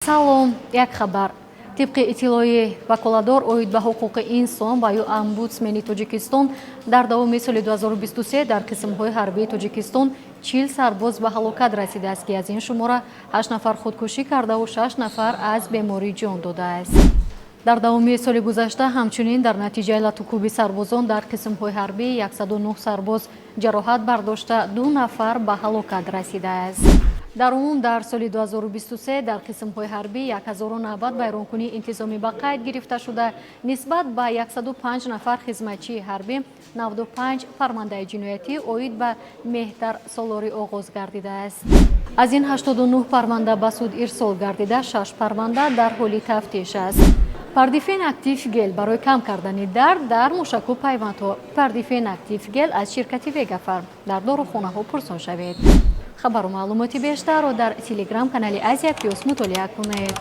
салом, як хабар. طبق اطلاع وکالتدار اوید به حقوق انسان و یا امبودسمن تاجیکستان در دوام سال 2023 در قسم‌های حربی تاجیکستان 40 سرباز به هلاکت رسیده است که از این شماره 8 نفر خودکشی کرده و 6 نفر از بیماری جان داده است. در دوام سال گذشته همچنین در نتیجه لطوکوبی سربازان در قسم‌های حربی 109 سرباز جراحت برداشته 2 نفر به هلاکت رسیده است. در عموم در سال 2023 در قسم‌های حربی 1090 بیرونکنی انتظامی به قید گرفته شده نسبت به 105 نفر خدمتچی حربی 95 فرمانده جنایتی اوید به مهتر سالاری آغاز گردیده است. از این 89 فرمانده به سود ارسال گردیده 6 فرمانده در حال تفتیش است. پردیفین اکتیو گل برای کم کردن درد در موشک و پیوندها. پردیفین اکتیو گل از شرکت ویگا فارم در داروخانه ها پرسان شوید. خبر و معلوماتی بیشتر را در تلگرام کانال آسیا پلاس مطالعه کنید.